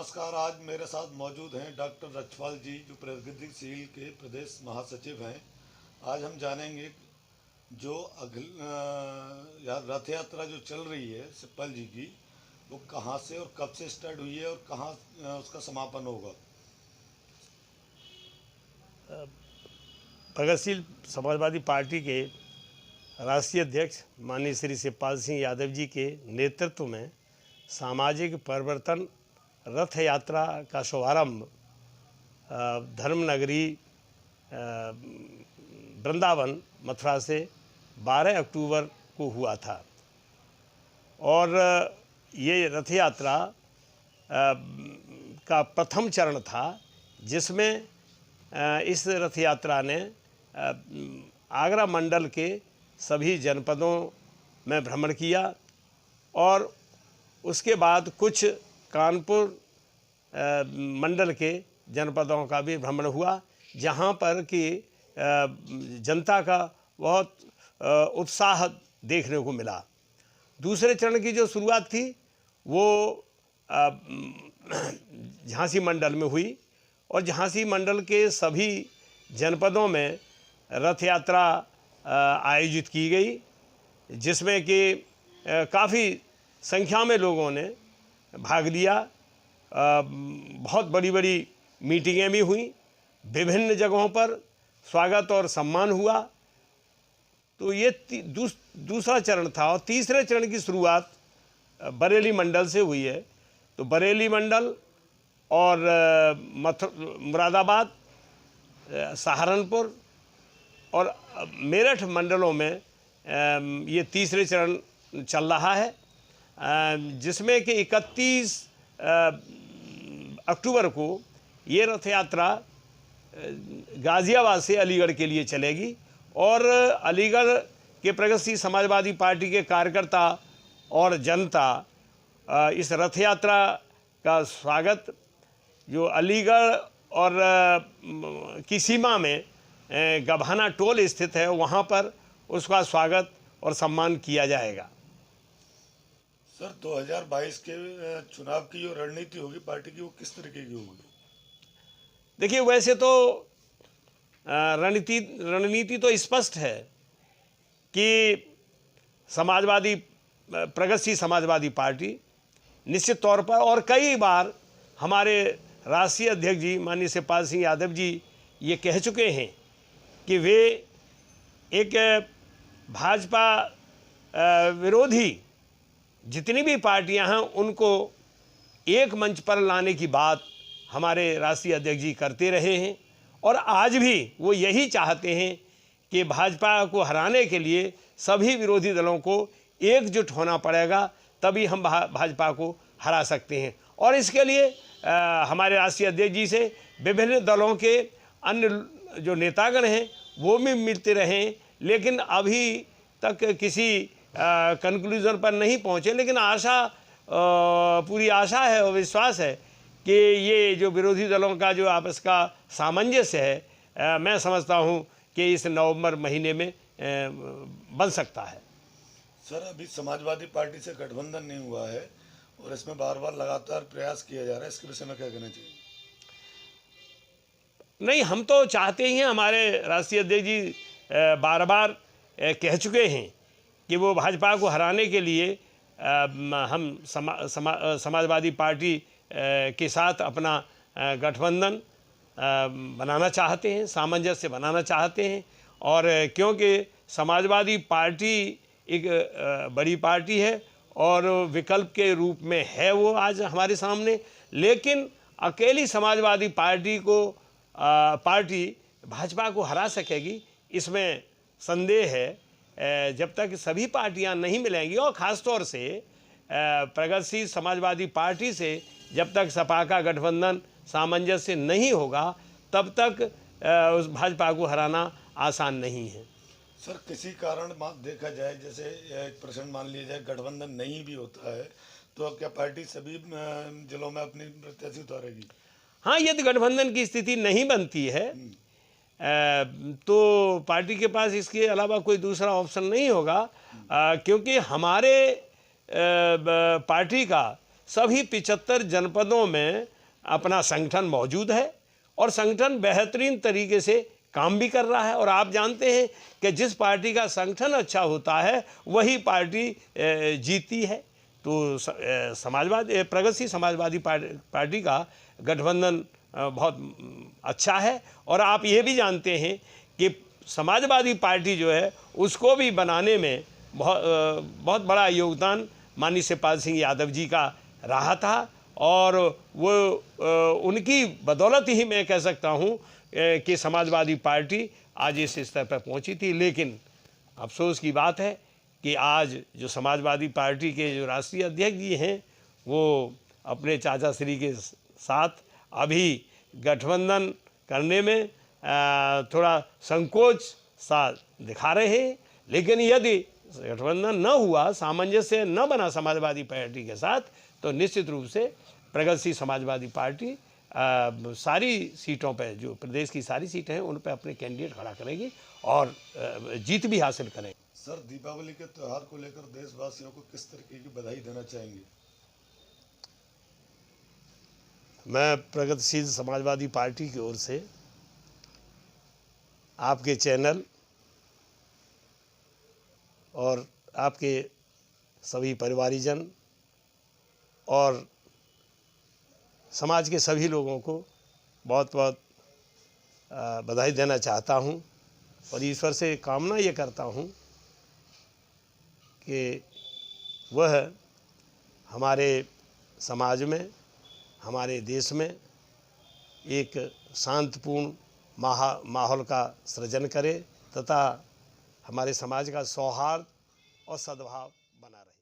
नमस्कार। आज मेरे साथ मौजूद हैं डॉक्टर रक्षपाल जी, जो प्रगतिशील के प्रदेश महासचिव हैं। आज हम जानेंगे जो रथ यात्रा जो चल रही है सिब्बल जी की, वो कहाँ से और कब से स्टार्ट हुई है और कहाँ उसका समापन होगा। प्रगतिशील समाजवादी पार्टी के राष्ट्रीय अध्यक्ष माननीय श्री शिवपाल सिंह यादव जी के नेतृत्व में सामाजिक परिवर्तन रथ यात्रा का शुभारंभ धर्मनगरी वृंदावन मथुरा से 12 अक्टूबर को हुआ था। और ये रथ यात्रा का प्रथम चरण था, जिसमें इस रथ यात्रा ने आगरा मंडल के सभी जनपदों में भ्रमण किया और उसके बाद कुछ कानपुर मंडल के जनपदों का भी भ्रमण हुआ, जहां पर कि जनता का बहुत उत्साह देखने को मिला। दूसरे चरण की जो शुरुआत थी वो झांसी मंडल में हुई और झांसी मंडल के सभी जनपदों में रथ यात्रा आयोजित की गई, जिसमें कि काफ़ी संख्या में लोगों ने भाग लिया। बहुत बड़ी बड़ी मीटिंगें भी हुई, विभिन्न जगहों पर स्वागत और सम्मान हुआ। तो ये दूसरा चरण था। और तीसरे चरण की शुरुआत बरेली मंडल से हुई है। तो बरेली मंडल और मुरादाबाद, सहारनपुर और मेरठ मंडलों में ये तीसरे चरण चल रहा है, जिसमें कि 31 अक्टूबर को ये रथ यात्रा गाज़ियाबाद से अलीगढ़ के लिए चलेगी। और अलीगढ़ के प्रगतिशील समाजवादी पार्टी के कार्यकर्ता और जनता इस रथ यात्रा का स्वागत, जो अलीगढ़ और की सीमा में गभाना टोल स्थित है, वहाँ पर उसका स्वागत और सम्मान किया जाएगा। सर, 2022 के चुनाव की जो रणनीति होगी पार्टी की, वो किस तरीके की होगी? देखिए, वैसे तो रणनीति तो स्पष्ट है कि प्रगतिशील समाजवादी पार्टी निश्चित तौर पर, और कई बार हमारे राष्ट्रीय अध्यक्ष जी माननीय शिवपाल सिंह यादव जी ये कह चुके हैं कि वे एक भाजपा विरोधी जितनी भी पार्टियां हैं उनको एक मंच पर लाने की बात हमारे राष्ट्रीय अध्यक्ष जी करते रहे हैं। और आज भी वो यही चाहते हैं कि भाजपा को हराने के लिए सभी विरोधी दलों को एकजुट होना पड़ेगा, तभी हम भाजपा को हरा सकते हैं। और इसके लिए हमारे राष्ट्रीय अध्यक्ष जी से विभिन्न दलों के अन्य जो नेतागण हैं वो भी मिलते रहें, लेकिन अभी तक किसी कंक्लूजन पर नहीं पहुँचे। लेकिन पूरी आशा है और विश्वास है कि ये जो विरोधी दलों का जो आपस का सामंजस्य है, मैं समझता हूँ कि इस नवंबर महीने में बन सकता है। सर, अभी समाजवादी पार्टी से गठबंधन नहीं हुआ है और इसमें बार बार लगातार प्रयास किया जा रहा है, इसके विषय में क्या कहना चाहिए? नहीं, हम तो चाहते ही हैं, हमारे राष्ट्रीय अध्यक्ष जी बार बार कह चुके हैं कि वो भाजपा को हराने के लिए हम समाजवादी पार्टी के साथ अपना गठबंधन बनाना चाहते हैं, सामंजस्य बनाना चाहते हैं। और क्योंकि समाजवादी पार्टी एक बड़ी पार्टी है और विकल्प के रूप में है वो आज हमारे सामने, लेकिन अकेली समाजवादी पार्टी भाजपा को हरा सकेगी, इसमें संदेह है। जब तक सभी पार्टियां नहीं मिलेंगी और ख़ास तौर से प्रगतिशील समाजवादी पार्टी से जब तक सपा का गठबंधन सामंजस्य नहीं होगा, तब तक उस भाजपा को हराना आसान नहीं है। सर, किसी कारण देखा जाए, जैसे एक प्रश्न मान लिया जाए गठबंधन नहीं भी होता है, तो क्या पार्टी सभी जिलों में अपनी प्रत्याशी उतारेगी? हाँ, यदि गठबंधन की स्थिति नहीं बनती है तो पार्टी के पास इसके अलावा कोई दूसरा ऑप्शन नहीं होगा, क्योंकि हमारे पार्टी का सभी 75 जनपदों में अपना संगठन मौजूद है और संगठन बेहतरीन तरीके से काम भी कर रहा है। और आप जानते हैं कि जिस पार्टी का संगठन अच्छा होता है वही पार्टी जीती है। तो प्रगतिशील समाजवादी पार्टी का गठबंधन बहुत अच्छा है। और आप ये भी जानते हैं कि समाजवादी पार्टी जो है उसको भी बनाने में बहुत बड़ा योगदान माननीय शिवपाल सिंह यादव जी का रहा था और वो उनकी बदौलत ही मैं कह सकता हूँ कि समाजवादी पार्टी आज इस स्तर पर पहुँची थी। लेकिन अफसोस की बात है कि आज जो समाजवादी पार्टी के जो राष्ट्रीय अध्यक्ष जी हैं वो अपने चाचा श्री के साथ अभी गठबंधन करने में थोड़ा संकोच सा दिखा रहे हैं। लेकिन यदि गठबंधन न हुआ, सामंजस्य न बना समाजवादी पार्टी के साथ, तो निश्चित रूप से प्रगतिशील समाजवादी पार्टी सारी सीटों पर, जो प्रदेश की सारी सीटें हैं, उन पर अपने कैंडिडेट खड़ा करेगी और जीत भी हासिल करेंगे। सर, दीपावली के त्यौहार को लेकर देशवासियों को किस तरीके की बधाई देना चाहेंगे? मैं प्रगतिशील समाजवादी पार्टी की ओर से आपके चैनल और आपके सभी परिवारीजन और समाज के सभी लोगों को बहुत बहुत बधाई देना चाहता हूं और ईश्वर से कामना ये करता हूं कि वह हमारे समाज में, हमारे देश में एक शांतिपूर्ण माहौल का सृजन करे तथा हमारे समाज का सौहार्द और सद्भाव बना रहे।